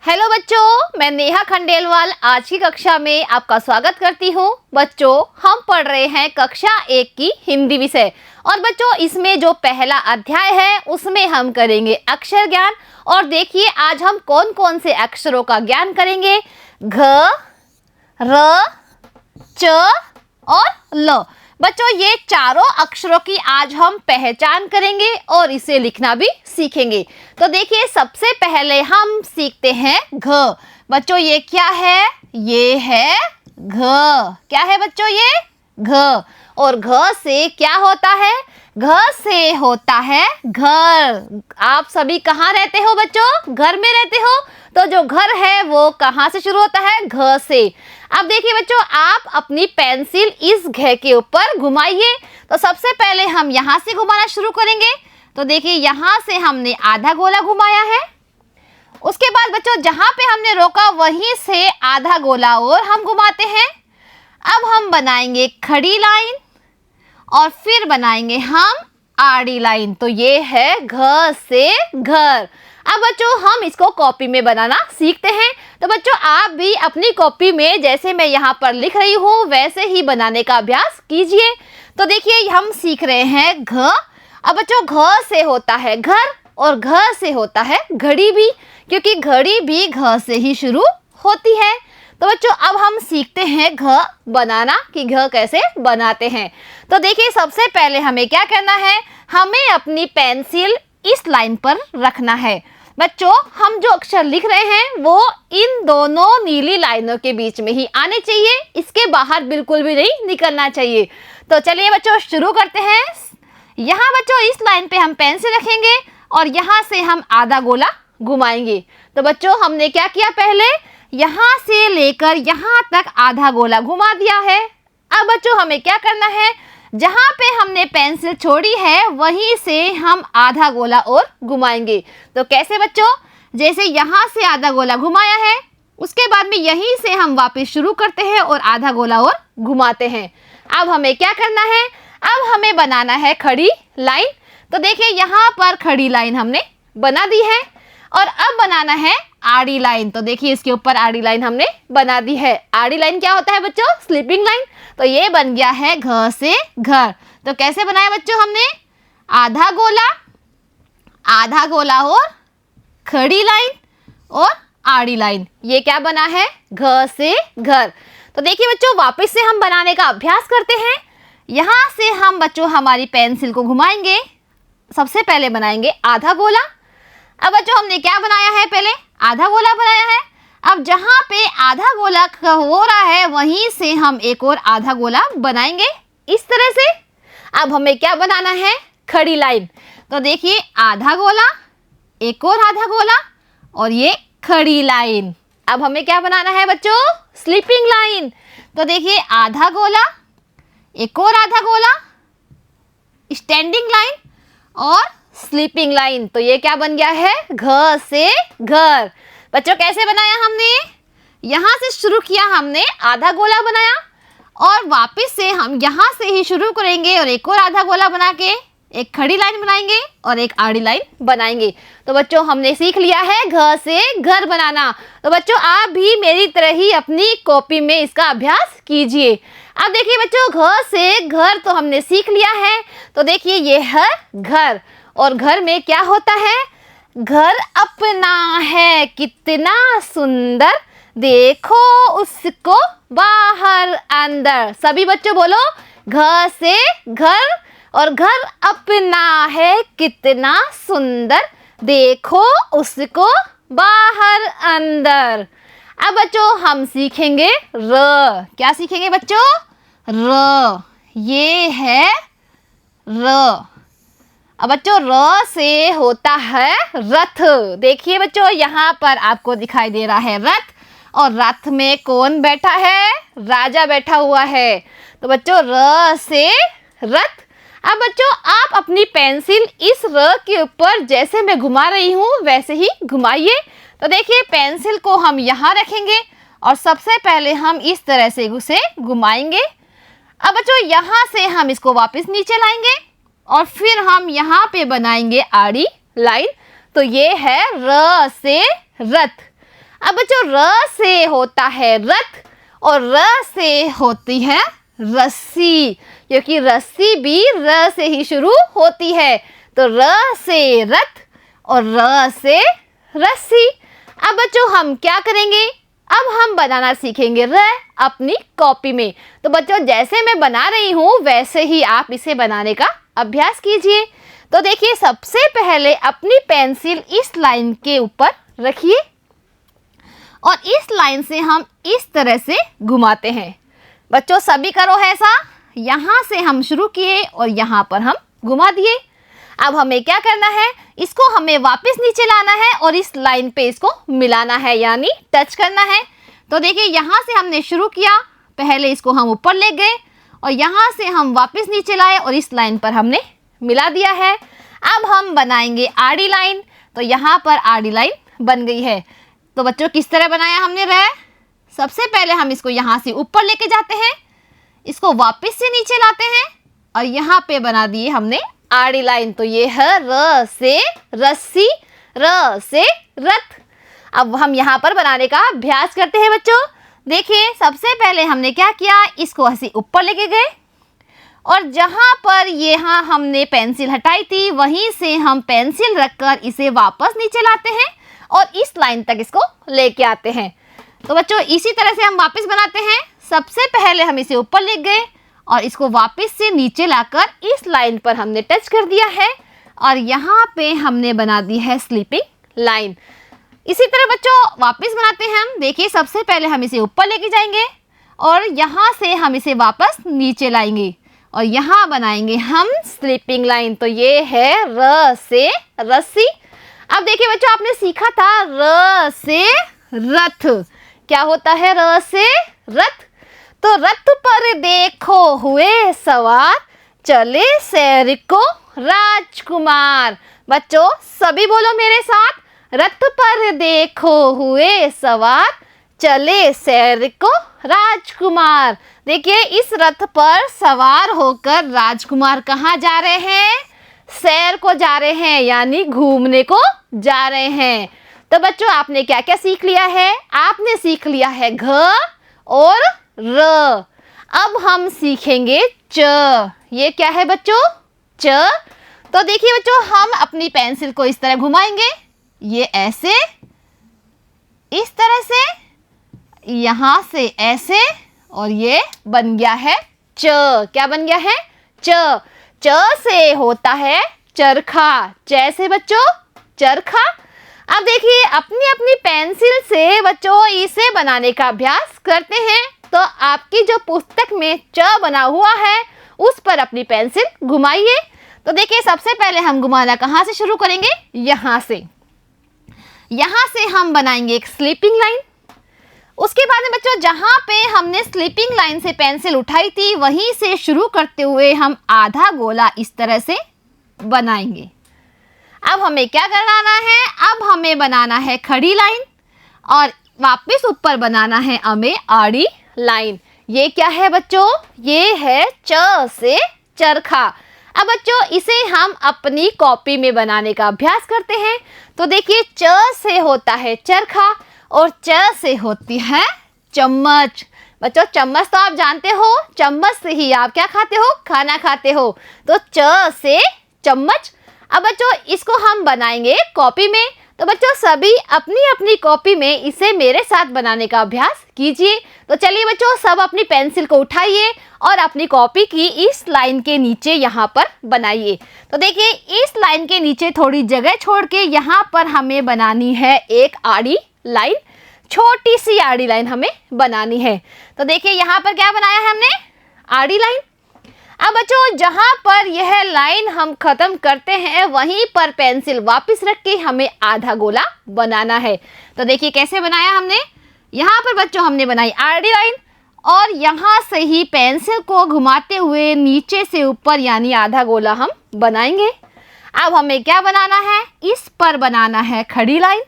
Hello बच्चों, मैं नेहा खंडेलवाल आज की कक्षा में आपका स्वागत करती हूँ। बच्चों, हम पढ़ रहे हैं कक्षा 1 की हिंदी विषय और बच्चों इसमें जो पहला अध्याय है उसमें हम करेंगे अक्षर ज्ञान। और देखिए आज हम कौन कौन से अक्षरों का ज्ञान करेंगे। घ, र, च और ल। बच्चों ये चारों अक्षरों की आज हम पहचान करेंगे और इसे लिखना भी सीखेंगे। तो देखिए सबसे पहले हम सीखते हैं घ। बच्चों ये क्या है? ये है घ। क्या है बच्चों? ये घ। और घ से क्या होता है? घ से होता है घर। आप सभी कहाँ रहते हो बच्चों? घर में रहते हो। तो जो घर है वो कहाँ से शुरू होता है? घ से। अब देखिए बच्चों, आप अपनी पेंसिल इस घ के ऊपर घुमाइए। तो सबसे पहले हम यहाँ से घुमाना शुरू करेंगे। तो देखिए यहाँ से हमने आधा गोला घुमाया है। उसके बाद बच्चों जहाँ पे हमने रोका वहीं से आधा गोला और हम घुमाते हैं। अब हम बनाएंगे खड़ी लाइन और फिर बनाएंगे हम आड़ी लाइन। तो ये है घ से घर। अब बच्चों हम इसको कॉपी में बनाना सीखते हैं। तो बच्चों आप भी अपनी कॉपी में जैसे मैं यहाँ पर लिख रही हूँ वैसे ही बनाने का अभ्यास कीजिए। तो देखिए हम सीख रहे हैं घ। अब बच्चों घ से होता है घर और घ से होता है घड़ी भी, क्योंकि घड़ी भी घ से ही शुरू होती है। तो बच्चों अब हम सीखते हैं घ बनाना कि घ कैसे बनाते हैं। तो देखिए सबसे पहले हमें क्या करना है? हमें अपनी पेंसिल इस लाइन पर रखना है। बच्चों हम जो अक्षर लिख रहे हैं वो इन दोनों नीली लाइनों के बीच में ही आने चाहिए, इसके बाहर बिल्कुल भी नहीं निकलना चाहिए। तो चलिए बच्चों शुरू करते हैं। यहाँ बच्चों इस लाइन पे हम पेंसिल रखेंगे और यहाँ से हम आधा गोला घुमाएंगे। तो बच्चों हमने क्या किया? पहले यहाँ से लेकर यहाँ तक आधा गोला घुमा दिया है। अब बच्चों हमें क्या करना है? जहाँ पे हमने पेंसिल छोड़ी है वहीं से हम आधा गोला और घुमाएंगे। तो कैसे बच्चों? जैसे यहाँ से आधा गोला घुमाया है उसके बाद में यहीं से हम वापस शुरू करते हैं और आधा गोला और घुमाते हैं। अब हमें क्या करना है? अब हमें बनाना है खड़ी लाइन। तो देखिए यहाँ पर खड़ी लाइन हमने बना दी है और अब बनाना है आड़ी लाइन। तो देखिए इसके ऊपर आड़ी लाइन हमने बना दी है। आड़ी लाइन क्या होता है बच्चों? Sleeping line. तो ये बन गया है घ से घर। तो कैसे बनाया बच्चों हमने? आधा गोला और खड़ी लाइन और आड़ी लाइन। ये क्या बना है? घ से घर। तो देखिए बच्चों वापस से हम बनाने का अभ्यास करते हैं। यहाँ से हम बच्चों हमारी पेंसिल को घुमाएंगे। सबसे पहले बनाएंगे आधा गोला। अब बच्चों हमने क्या बनाया है? पहले आधा गोला बनाया है। अब जहाँ पे आधा गोला हो रहा है वहीं से हम एक और आधा गोला बनाएंगे इस तरह से। अब हमें क्या बनाना है? खड़ी लाइन। तो देखिए आधा गोला, एक और आधा गोला और ये खड़ी लाइन। अब हमें क्या बनाना है बच्चों? Sleeping line. तो देखिए आधा गोला, एक और आधा गोला, स्टैंडिंग लाइन और स्लीपिंग लाइन। तो ये क्या बन गया है? घ से घर। बच्चों कैसे बनाया हमने? यहाँ से शुरू किया, हमने आधा गोला बनाया और वापस से हम यहाँ से ही शुरू करेंगे और एक और आधा गोला बना के एक खड़ी लाइन बनाएंगे और एक आड़ी लाइन बनाएंगे। तो बच्चों हमने सीख लिया है घ से घर बनाना। तो बच्चों आप भी मेरी तरह ही अपनी कॉपी में इसका अभ्यास कीजिए। अब देखिए बच्चों घ से घर तो हमने सीख लिया है। तो देखिए ये है घर और घर में क्या होता है? घर अपना है कितना सुंदर, देखो उसको बाहर अंदर। सभी बच्चों बोलो घ से घर और घर अपना है कितना सुंदर, देखो उसको बाहर अंदर। अब बच्चों हम सीखेंगे र। क्या सीखेंगे बच्चों? र। ये है र। अब बच्चों र से होता है रथ। देखिए बच्चों यहाँ पर आपको दिखाई दे रहा है रथ और रथ में कौन बैठा है? राजा बैठा हुआ है। तो बच्चों र से रथ। अब बच्चों आप अपनी पेंसिल इस र के ऊपर जैसे मैं घुमा रही हूँ वैसे ही घुमाइए। तो देखिए पेंसिल को हम यहाँ रखेंगे और सबसे पहले हम इस तरह से उसे घुमाएंगे। अब बच्चों यहाँ से हम इसको वापस नीचे लाएंगे और फिर हम यहाँ पे बनाएंगे आड़ी लाइन। तो ये है र से रथ। अब बच्चों र से होता है रथ और र से होती है रस्सी, क्योंकि रस्सी भी र से ही शुरू होती है। तो र से रथ और र से रस्सी। अब बच्चों हम क्या करेंगे, अब हम बनाना सीखेंगे र अपनी कॉपी में। तो बच्चों जैसे मैं बना रही हूँ वैसे ही आप इसे बनाने का अभ्यास कीजिए। तो देखिए सबसे पहले अपनी पेंसिल इस लाइन के ऊपर रखिए और इस लाइन से हम इस तरह से घुमाते हैं। बच्चों सभी करो ऐसा। यहाँ से हम शुरू किए और यहाँ पर हम घुमा दिए। अब हमें क्या करना है, इसको हमें वापस नीचे लाना है और इस लाइन पे इसको मिलाना है, यानी टच करना है। तो देखिए यहाँ से हमने शुरू किया, पहले इसको हम ऊपर ले गए और यहाँ से हम वापस नीचे लाए और इस लाइन पर हमने मिला दिया है। अब हम बनाएंगे आड़ी लाइन। तो यहाँ पर आड़ी लाइन बन गई है। तो बच्चों किस तरह बनाया हमने र, सबसे पहले हम इसको यहाँ से ऊपर लेके जाते हैं, इसको वापस से नीचे लाते हैं और यहाँ पे बना दिए हमने आड़ी लाइन। तो ये है र से रस्सी, र से रथ। अब हम यहाँ पर बनाने का अभ्यास करते हैं बच्चों। देखिए सबसे पहले हमने क्या किया, इसको ऐसे ऊपर लेके गए और जहाँ पर यहाँ हमने पेंसिल हटाई थी वहीं से हम पेंसिल रखकर इसे वापस नीचे लाते हैं और इस लाइन तक इसको लेके आते हैं। तो बच्चों इसी तरह से हम वापस बनाते हैं। सबसे पहले हम इसे ऊपर ले गए और इसको वापस से नीचे लाकर इस लाइन पर हमने टच कर दिया है और यहाँ पे हमने बना दी है स्लीपिंग लाइन। इसी तरह बच्चों वापस बनाते हैं हम। देखिए सबसे पहले हम इसे ऊपर लेके जाएंगे और यहाँ से हम इसे वापस नीचे लाएंगे और यहाँ बनाएंगे हम स्लीपिंग लाइन। तो ये है र से रस्सी। अब देखिए बच्चों आपने सीखा था र से रथ, क्या होता है र से रथ। तो रथ पर देखो हुए सवार, चले सैर को राजकुमार। बच्चों सभी बोलो मेरे साथ, रथ पर देखो हुए सवार, चले सैर को राजकुमार। देखिए इस रथ पर सवार होकर राजकुमार कहाँ जा रहे हैं, सैर को जा रहे हैं, यानी घूमने को जा रहे हैं। तो बच्चों आपने क्या क्या सीख लिया है, आपने सीख लिया है घ और र। अब हम सीखेंगे च। ये क्या है बच्चों, च। तो देखिए बच्चों हम अपनी पेंसिल को इस तरह घुमाएंगे, ये ऐसे, इस तरह से, यहाँ से ऐसे और ये बन गया है च। क्या बन गया है, च। च से होता है चरखा, जैसे बच्चों चरखा। अब देखिए अपनी अपनी पेंसिल से बच्चों इसे बनाने का अभ्यास करते हैं। तो आपकी जो पुस्तक में च बना हुआ है उस पर अपनी पेंसिल घुमाइए। तो देखिए सबसे पहले हम घुमाना कहाँ से शुरू करेंगे, यहाँ से। यहाँ से हम बनाएंगे एक स्लीपिंग लाइन। उसके बाद में बच्चों जहाँ पे हमने स्लीपिंग लाइन से पेंसिल उठाई थी वहीं से शुरू करते हुए हम आधा गोला इस तरह से बनाएंगे। अब हमें क्या बनाना है, अब हमें बनाना है खड़ी लाइन और वापस ऊपर बनाना है हमें आड़ी लाइन। ये क्या है बच्चों, ये है च से चरखा। अब बच्चों इसे हम अपनी कॉपी में बनाने का अभ्यास करते हैं। तो देखिए च से होता है चरखा और च से होती है चम्मच। बच्चों चम्मच तो आप जानते हो, चम्मच से ही आप क्या खाते हो, खाना खाते हो। तो च से चम्मच। अब बच्चों इसको हम बनाएंगे कॉपी में। तो बच्चों सभी अपनी अपनी कॉपी में इसे मेरे साथ बनाने का अभ्यास कीजिए। तो चलिए बच्चों सब अपनी पेंसिल को उठाइए और अपनी कॉपी की इस लाइन के नीचे यहाँ पर बनाइए। तो देखिए इस लाइन के नीचे थोड़ी जगह छोड़ के यहाँ पर हमें बनानी है एक आड़ी लाइन, छोटी सी आड़ी लाइन हमें बनानी है। तो देखिए यहाँ पर क्या बनाया है हमने, आड़ी लाइन। अब बच्चों जहाँ पर यह लाइन हम खत्म करते हैं वहीं पर पेंसिल वापस रख के हमें आधा गोला बनाना है। तो देखिए कैसे बनाया हमने, यहाँ पर बच्चों हमने बनाई आड़ी लाइन और यहाँ से ही पेंसिल को घुमाते हुए नीचे से ऊपर यानी आधा गोला हम बनाएंगे। अब हमें क्या बनाना है, इस पर बनाना है खड़ी लाइन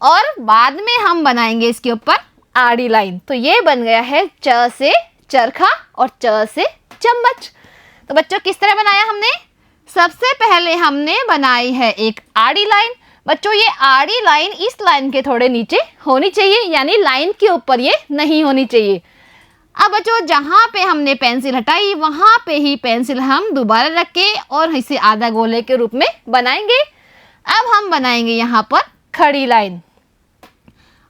और बाद में हम बनाएंगे इसके ऊपर आड़ी लाइन। तो ये बन गया है च से चरखा और च से चम्मच। तो बच्चों किस तरह बनाया हमने, सबसे पहले हमने बनाई है एक आड़ी लाइन, बच्चों ये आड़ी लाइन इस लाइन के थोड़े नीचे होनी चाहिए, यानी लाइन के ऊपर ये नहीं होनी चाहिए। अब बच्चों जहाँ पे हमने पेंसिल हटाई वहाँ पे ही पेंसिल हम दोबारा रख के और इसे आधा गोले के रूप में बनाएंगे। अब हम बनाएंगे यहाँ पर खड़ी लाइन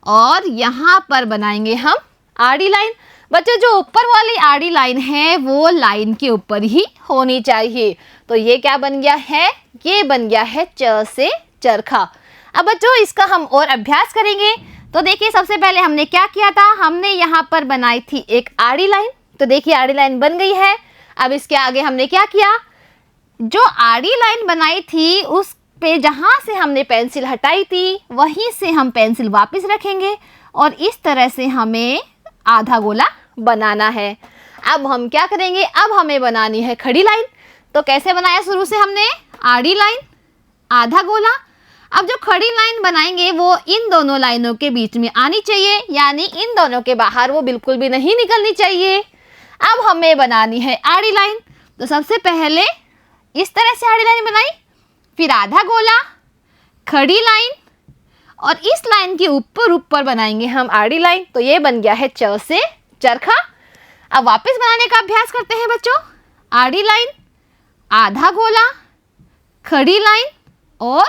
और यहाँ पर बनाएंगे हम आड़ी लाइन। बच्चों जो ऊपर वाली आड़ी लाइन है वो लाइन के ऊपर ही होनी चाहिए। तो ये क्या बन गया है, ये बन गया है च से चरखा। अब बच्चों इसका हम और अभ्यास करेंगे। तो देखिए सबसे पहले हमने क्या किया था, हमने यहाँ पर बनाई थी एक आड़ी लाइन। तो देखिए आड़ी लाइन बन गई है। अब इसके आगे हमने क्या किया, जो आड़ी लाइन बनाई थी उस पे जहाँ से हमने पेंसिल हटाई थी वहीं से हम पेंसिल वापस रखेंगे और इस तरह से हमें आधा गोला बनाना है। अब हम क्या करेंगे, अब हमें बनानी है खड़ी लाइन। तो कैसे बनाया, शुरू से हमने आड़ी लाइन, आधा गोला। अब जो खड़ी लाइन बनाएंगे वो इन दोनों लाइनों के बीच में आनी चाहिए, यानी इन दोनों के बाहर वो बिल्कुल भी नहीं निकलनी चाहिए। अब हमें बनानी है आड़ी लाइन। तो सबसे पहले इस तरह से आड़ी लाइन बनाई, फिर आधा गोला, खड़ी लाइन और इस लाइन के ऊपर ऊपर बनाएंगे हम आड़ी लाइन। तो ये बन गया है च से चरखा। अब वापस बनाने का अभ्यास करते हैं बच्चों। आड़ी लाइन, आधा गोला, खड़ी लाइन और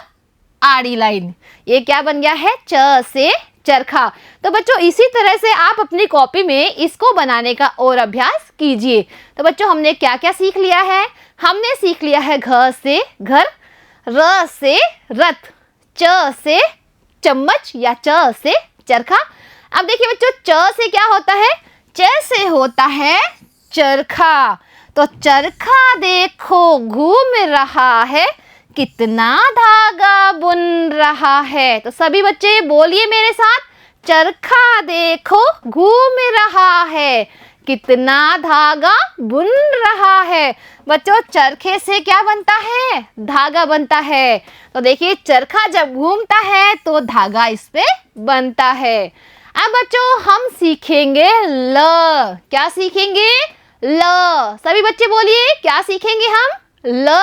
आड़ी लाइन। ये क्या बन गया है, च से चरखा। तो बच्चों इसी तरह से आप अपनी कॉपी में इसको बनाने का और अभ्यास कीजिए। तो बच्चों हमने क्या क्या सीख लिया है, हमने सीख लिया है घ से घर, र से रथ, च से चम्मच या च से चरखा। अब देखिए बच्चों च से क्या होता है, च से होता है चरखा। तो चरखा देखो घूम रहा है, कितना धागा बुन रहा है। तो सभी बच्चे बोलिए मेरे साथ, चरखा देखो घूम रहा है, कितना धागा बुन रहा है। बच्चों चरखे से क्या बनता है, धागा बनता है। तो देखिए चरखा जब घूमता है तो धागा इस पे बनता है। अब बच्चों हम सीखेंगे ल। क्या सीखेंगे, ल। सभी बच्चे बोलिए क्या सीखेंगे हम, ल।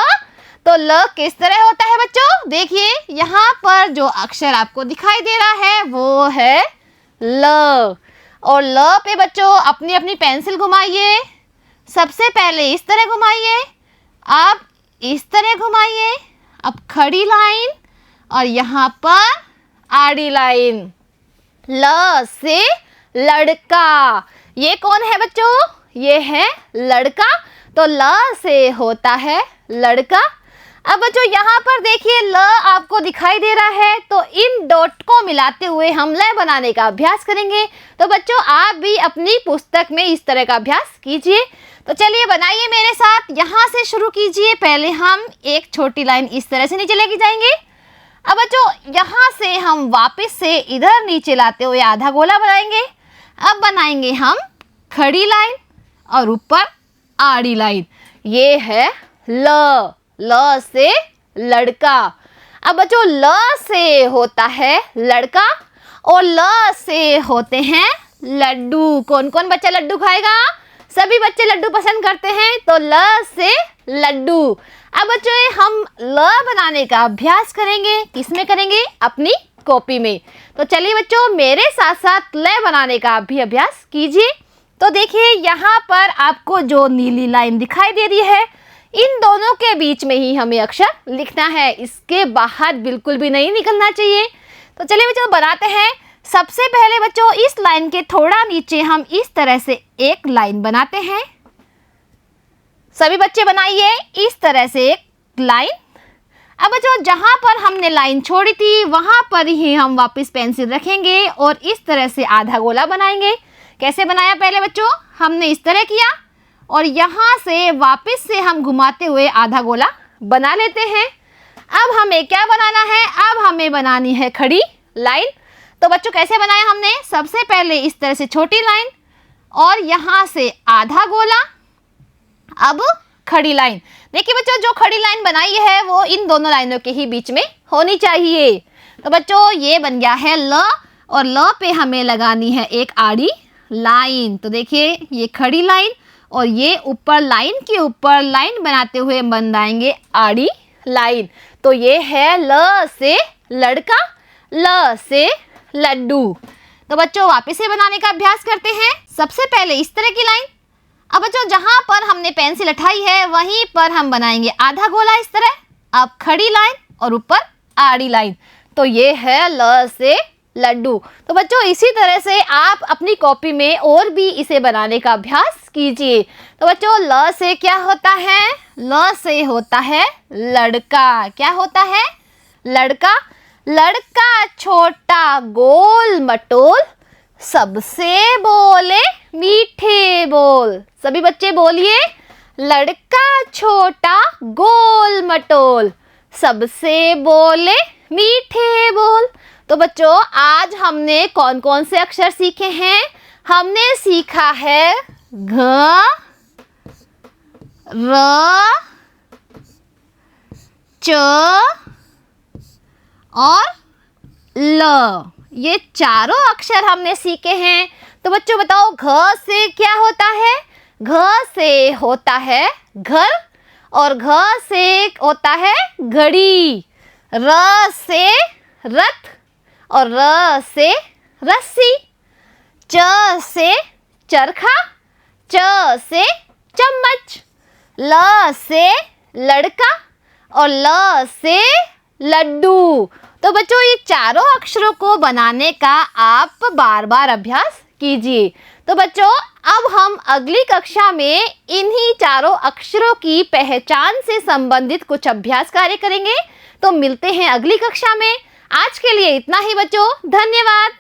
तो ल किस तरह होता है बच्चों, देखिए यहाँ पर जो अक्षर आपको दिखाई दे रहा है वो है ल। और ल पे बच्चों अपनी अपनी पेंसिल घुमाइए। सबसे पहले इस तरह घुमाइए, अब इस तरह घुमाइए, अब खड़ी लाइन और यहाँ पर आड़ी लाइन। ल से लड़का। ये कौन है बच्चों, ये है लड़का। तो ल से होता है लड़का। अब बच्चों यहाँ पर देखिए ल आपको दिखाई दे रहा है, तो इन डॉट को मिलाते हुए हम ल बनाने का अभ्यास करेंगे। तो बच्चों आप भी अपनी पुस्तक में इस तरह का अभ्यास कीजिए। तो चलिए बनाइए मेरे साथ, यहाँ से शुरू कीजिए। पहले हम एक छोटी लाइन इस तरह से नीचे लेके जाएंगे। अब बच्चों यहाँ से हम वापस से इधर नीचे लाते हुए आधा गोला बनाएंगे। अब बनाएंगे हम खड़ी लाइन और ऊपर आड़ी लाइन। ये है ल। ल से लड़का। अब बच्चों ल से होता है लड़का और ल से होते हैं लड्डू। कौन कौन बच्चा लड्डू खाएगा, सभी बच्चे लड्डू पसंद करते हैं। तो ल से लड्डू। अब बच्चों हम ल बनाने का अभ्यास करेंगे, किसमें करेंगे, अपनी कॉपी में। तो चलिए बच्चों मेरे साथ साथ ल बनाने का भी अभ्यास कीजिए। तो देखिए यहाँ पर आपको जो नीली लाइन दिखाई दे रही है, इन दोनों के बीच में ही हमें अक्षर लिखना है, इसके बाहर बिल्कुल भी नहीं निकलना चाहिए। तो चलिए बच्चों बनाते हैं। सबसे पहले बच्चों इस लाइन के थोड़ा नीचे हम इस तरह से एक लाइन बनाते हैं। सभी बच्चे बनाइए इस तरह से एक लाइन। अब बच्चों जहाँ पर हमने लाइन छोड़ी थी वहाँ पर ही हम वापस पेंसिल रखेंगे और इस तरह से आधा गोला बनाएंगे। कैसे बनाया, पहले बच्चों हमने इस तरह किया और यहाँ से वापस से हम घुमाते हुए आधा गोला बना लेते हैं। अब हमें क्या बनाना है, अब हमें बनानी है खड़ी लाइन। तो बच्चों कैसे बनाया हमने, सबसे पहले इस तरह से छोटी लाइन और यहाँ से आधा गोला, अब खड़ी लाइन। देखिए बच्चों जो खड़ी लाइन बनाई है वो इन दोनों लाइनों के ही बीच में होनी चाहिए। तो बच्चों ये बन गया है ल और ल पे हमें लगानी है एक आड़ी लाइन। तो देखिए ये खड़ी लाइन और ये ऊपर लाइन के ऊपर लाइन बनाते हुए बनाएंगे आड़ी लाइन। तो ये है ल से लड़का, ल से लड्डू। तो बच्चों वापस से बनाने का अभ्यास करते हैं। सबसे पहले इस तरह की लाइन। अब बच्चों जहां पर हमने पेंसिल उठाई है वहीं पर हम बनाएंगे आधा गोला इस तरह। अब खड़ी लाइन और ऊपर आड़ी लाइन। तो ये है ल से लड्डू। तो बच्चों इसी तरह से आप अपनी कॉपी में और भी इसे बनाने का अभ्यास कीजिए। तो बच्चों ल से क्या होता है? ल से होता है लड़का। क्या होता है? लड़का। लड़का छोटा गोल मटोल, सबसे बोले मीठे बोल। सभी बच्चे बोलिए, लड़का छोटा गोल मटोल, सबसे बोले मीठे बोल। तो बच्चों आज हमने कौन कौन से अक्षर सीखे हैं? हमने सीखा है घ, र, च और ल। ये चारों अक्षर हमने सीखे हैं। तो बच्चों बताओ घ से क्या होता है? घ से होता है घर और घ से होता है घड़ी। र से रथ और र से रस्सी। च से चरखा, च से चम्मच। ल से लड़का और ल से लड्डू। तो बच्चों ये चारों अक्षरों को बनाने का आप बार बार अभ्यास कीजिए। तो बच्चों अब हम अगली कक्षा में इन्हीं चारों अक्षरों की पहचान से संबंधित कुछ अभ्यास कार्य करेंगे। तो मिलते हैं अगली कक्षा में। आज के लिए इतना ही बच्चों, धन्यवाद।